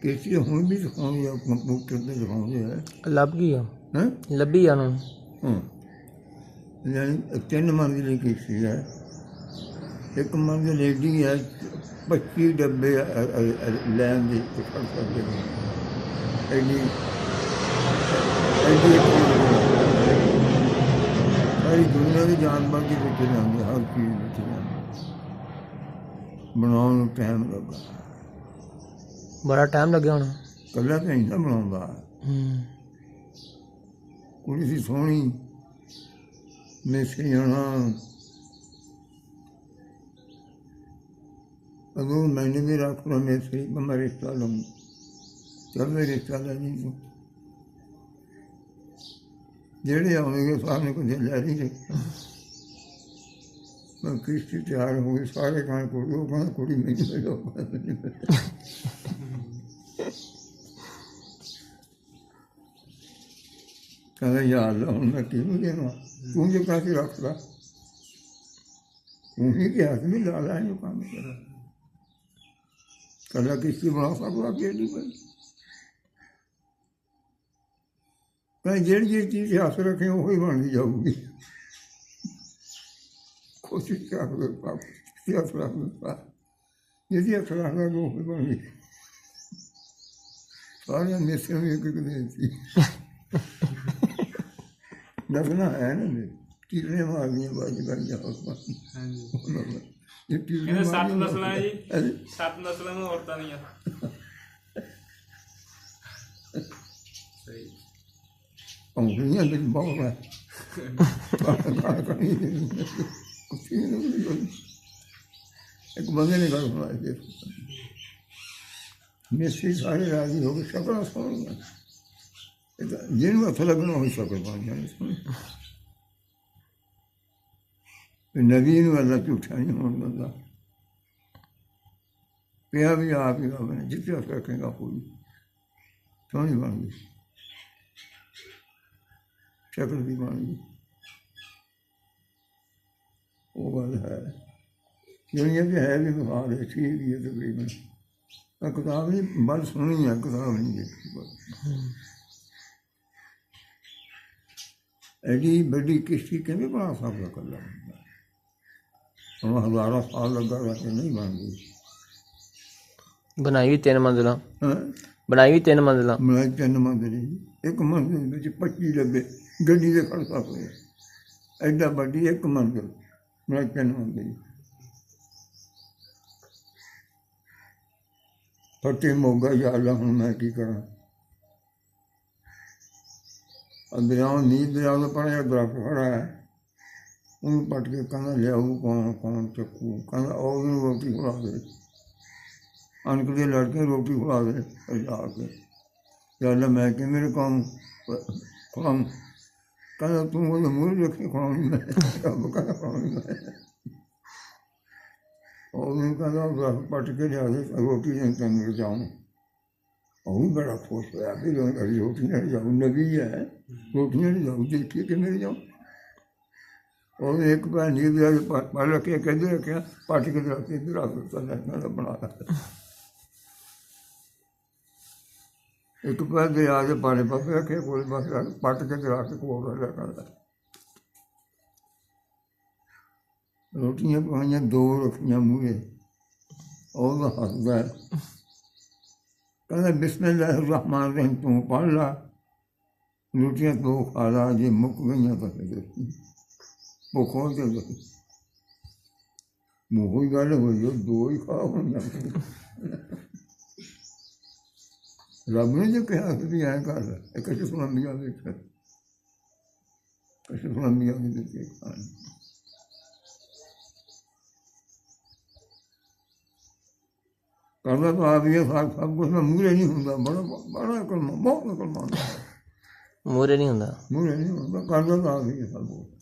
ਕਿਸ਼ਤੀ ਹੁਣ ਵੀ ਦਿਖਾਉਂਦੇ ਆ, ਕੰਪਿਊਟਰ 'ਤੇ ਦਿਖਾਉਂਦੇ ਆ। ਲੱਭ ਗਈ ਆ, ਹੈਂ? ਲੱਭੀ ਆ ਉਹਨਾਂ ਨੂੰ। ਹਾਂ, ਯਾਨੀ 3 ਮੰਜ਼ਿਲੀ ਕਿਸ਼ਤੀ ਹੈ। ਇੱਕ ਮੰਜ਼ਿਲ ਏਡੀ ਹੈ, 25 ਡੱਬੇ ਲੈਣ ਦੀ ਖੜ ਸਕਦੇ ਨੇ। ਐਡੀ ਐਡੀ ਸਾਰੀ ਦੁਨੀਆ ਦੇ ਜਾਨਵਰ ਦੇ ਵਿੱਚ ਜਾਂਦੇ, ਹਰ ਚੀਜ਼ ਵਿੱਚ ਜਾਂਦੇ। ਬਣਾਉਣ ਨੂੰ ਟਾਈਮ ਲੱਗਾ, ਬੜਾ ਟਾਈਮ ਲੱਗਿਆ ਹੋਣਾ। ਇਕੱਲਾ ਤਾਂ ਨਹੀਂ ਨਾ ਬਣਾਉਂਦਾ। ਕੁੜੀ ਸੀ ਸੋਹਣੀ, ਮਿਸਤਰੀ ਹੋਣਾ। ਅਗਰ ਮੈਨੇ ਵੀ ਰੱਖ ਲਾ ਮਿਸਤਰੀ, ਮੈਂ ਰਿਸ਼ਤਾ ਲਊਂ। ਚੱਲ ਮੈਂ ਰਿਸ਼ਤਾ ਲੈ ਨਹੀਂ ਤੂੰ, ਜਿਹੜੇ ਆਉਣਗੇ ਸਾਹਮਣੇ ਕੁਝ ਲੈ ਨਹੀਂ ਰਹੇ। ਮੈਂ ਕਿਸ਼ਤੀ ਤਿਆਰ ਹੋ ਗਈ, ਸਾਰੇ ਕਹਿਣ ਕੁੜੀ, ਉਹ ਕਹਿੰਦਾ ਕੁੜੀ ਮੈਨੂੰ ਮਿਲੋ। ਕਹਿੰਦਾ ਯਾਰ ਹੁਣ ਮੈਂ ਕਿਹਨੂੰ ਦੇਵਾਂ, ਤੂੰ ਜੋ ਕਾਹਤੇ ਰੱਖ ਲਾ, ਤੂੰ ਹੀ ਕਿਹਾ ਕਿ ਨਹੀਂ ਲਾ ਲਾ ਇਹਨੂੰ ਕੰਮ ਕਰਾ। ਕਹਿੰਦਾ ਕਿਸ਼ਤੀ ਬਣਾ ਸਕਦਾ ਕਿ ਨਹੀਂ ਬਣੀ। ਕਹਿੰਦਾ ਜਿਹੜੀ ਚੀਜ਼ ਹੱਥ ਰੱਖੇ ਉਹ ਹੀ ਬਣਦੀ ਜਾਊਗੀ। ਕੋਸ਼ਿਸ਼ ਕਰ ਹੱਥ ਰੱਖ ਦਿੱਤਾ, ਜਿਹਦੀ ਹੱਥ ਰੱਖਦਾ ਉਹ ਹੀ ਬਣ ਗਈ। ਸਾਰਿਆਂ ਮਿਸਰ ਵੀ ਇੱਕ ਦੇ ਸੀ। ਦੱਸਣਾ ਹੈ ਨਾ, ਕੀਰਨੇ ਮਾਰਦੀਆਂ ਬਾਜੀ ਕਰ ਜਾਓ। ਕਹਿੰਦੇ 7 ਨਸਲਾਂ ਜੀ, 7 ਨਸਲਾਂ ਨੂੰ ਔਰਤਾਂ ਦੀਆਂ। ਸਹੀ ਪੰਗੜੀਆਂ ਵਿੱਚ ਬਹੁਤ ਹੈ। ਇੱਕ ਬੰਦੇ ਨੇ ਗੱਲ ਸੁਣਾਈ, ਮਿਸਤਰੀ ਸਾਰੇ ਰਾਜੀ ਹੋ ਗਏ, ਸ਼ਕਲਾਂ ਸੋਹਣੀਆਂ, ਜਿਹਨੂੰ ਹੱਥ ਲੱਗਣਾ ਹੋਈ ਸ਼ਕਲ ਬਣ ਜਾਣੀ ਸੋਹਣੀ। ਨਬੀ ਨੂੰ ਅੱਲਾ ਝੂਠਾ ਨਹੀਂ ਹੋਣ ਦਿੰਦਾ। ਪਿਆ ਵੀ ਆਪ ਹੀ ਆਪਣੇ ਜਿੱਥੇ ਹੱਥ ਰੱਖੇਗਾ ਕੋਈ ਸੋਹਣੀ ਬਣ ਗਈ, ਸ਼ਕਲ ਵੀ ਬਣ ਗਈ। ਉਹ ਗੱਲ ਹੈ, ਦੁਨੀਆ 'ਚ ਹੈ ਵੀ ਵਿਖਾਲ ਹੈ, ਠੀਕ ਵੀ ਹੈ ਤਕਰੀਬਨ। ਕਿਤਾਬ ਨਹੀਂ ਬਸ ਸੁਣੀ ਹੈ, ਕਿਤਾਬ ਨਹੀਂ ਦੇਖੀ ਬਸ। ਐਡੀ ਵੱਡੀ ਕਿਸ਼ਤੀ ਕਿਵੇਂ ਬਣਾ ਸਕਦਾ ਇਕੱਲਾ ਬੰਦਾ? ਹੁਣ ਹਜ਼ਾਰਾਂ ਸਾਲ ਲੱਗਾ ਵੈਸੇ ਨਹੀਂ ਬਣ ਗਈ। ਬਣਾਈ ਵੀ 3 ਮੰਜ਼ਿਲਾਂ, ਹੈਂ? ਬਣਾਈ ਵੀ 3 ਮੰਜ਼ਿਲਾਂ। ਬਣਾਈ 3 ਮੰਜ਼ਿਲ, ਇੱਕ ਮੰਜ਼ਿਲ ਵਿੱਚ 25 ਡੱਬੇ ਗੱਡੀ ਦੇ ਖੜ ਸਕਦੇ। ਐਡਾ ਵੱਡੀ ਇੱਕ ਮੰਜ਼ਿਲ ਬਣਾਈ 3 ਮੰਜ਼ਿਲ। ਫੱਟੇ ਮੋਗਾ ਜਾਂ ਅੱਲਾ, ਹੁਣ ਮੈਂ ਕੀ ਕਰਾਂ? ਦਰਿਆ ਨੀਂਦ ਦਰਿਆ ਦਾ ਪੜਿਆ ਦਰਖਤ ਖੜਾ ਹੈ, ਉਹਨੂੰ ਪੱਟ ਕੇ ਕਹਿੰਦਾ ਲਿਆਊ ਕੌਣ ਚੱਕੂ? ਕਹਿੰਦਾ ਉਹਨੂੰ ਰੋਟੀ ਖਵਾ ਦੇ, ਅਣਖ ਦੇ ਲੜਕੇ ਰੋਟੀ ਖਵਾ ਦੇ ਜਾ ਕੇ। ਚੱਲ ਮੈਂ ਕਿ ਮੇਰੇ ਕੰਮ ਖਵਾਉਂ? ਕਹਿੰਦਾ ਤੂੰ ਉਹਦੇ ਮੂਹਰੇ ਰੱਖੀ ਖਵਾਉਣੀ, ਮੈਂ ਰੱਬ ਕਹਿੰਦਾ ਖਵਾਉਣੀ ਮੈਂ। ਉਹਨੂੰ ਕਹਿੰਦਾ ਦਰਖਤ ਪੱਟ ਕੇ ਲਿਆ ਦੇ, ਰੋਟੀ ਦੇ ਤੈਨੂੰ ਰਜਾਊਂ। ਉਹ ਵੀ ਬੜਾ ਖੁਸ਼ ਹੋਇਆ ਵੀ ਰੋਟੀ ਨਾਲ ਜਾਊ, ਨਬੀ ਹੈ, ਰੋਟੀਆਂ ਨਹੀਂ ਜਾਊ, ਦੇਖੀਏ ਕਿਵੇਂ ਜਾਊ। ਉਹਨੇ ਇੱਕ ਪੈਰ ਨੀਂਦ ਲਿਆ ਕੇ ਪੜ ਰੱਖਿਆ, ਕਹਿੰਦੇ ਰੱਖਿਆ, ਪੱਟ ਕੇ ਰੱਖ ਕੇ ਇੱਧਰ ਆ ਦਿੱਤਾ, ਬਣਾ ਇੱਕ ਪੈਰ ਦੇ ਆ ਕੇ ਪਾਣੀ ਪਾਪੇ ਰੱਖੇ ਕੋਲ, ਬਸ ਪੱਟ ਕੇ ਰੱਖ ਕੇ ਕੋਲ ਰੱਖਦਾ। ਰੋਟੀਆਂ ਪਾਈਆਂ 2 ਰੱਖੀਆਂ ਮੂਹਰੇ, ਉਹਦਾ ਹੱਸਦਾ, ਕਹਿੰਦਾ ਬਿਸਮਿਲ੍ਲਾਹਿਰ ਰਹਿਮਾਨਿਰ ਰਹੀਮ, ਤੂੰ ਪੜ੍ਹ ਲਾ, ਰੋਟੀਆਂ 2 ਖਾ ਲਾ, ਜੇ ਮੁੱਕ ਗਈਆਂ ਤਾਂ ਫਿਰ ਭੁੱਖ ਹੋ ਜਾਊਗੀ। ਮੂੰਹ ਹੀ ਗੱਲ ਹੋਈ, ਉਹ 2 ਹੀ ਖਾ ਹੋਈਆਂ। ਰੱਬ ਨੇ ਜੋ ਕਿਹਾ ਵੀ ਐਂ ਕਰ, ਇੱਕ ਸੁਣਾਮੀਆਂ ਵਿੱਚ ਸੁਣਾਮੀਆਂ ਦੇ ਦਿੱਤੇ ਖਾਣ। ਕਰਦਾ ਤਾਂ ਆ ਵੀ ਸਭ ਕੁਛ ਮੈਂ ਮੂਹਰੇ ਨਹੀਂ ਹੁੰਦਾ, ਬੜਾ ਕਲਮਾ, ਬਹੁਤ ਕਲਮਾ ਹੁੰਦਾ। ਮੂਹਰੇ ਨਹੀਂ ਹੁੰਦਾ, ਮੂਹਰੇ ਨਹੀਂ ਹੁੰਦਾ, ਕਰਦਾ ਤਾਂ ਆ ਵੀ ਸਭ ਕੁਛ।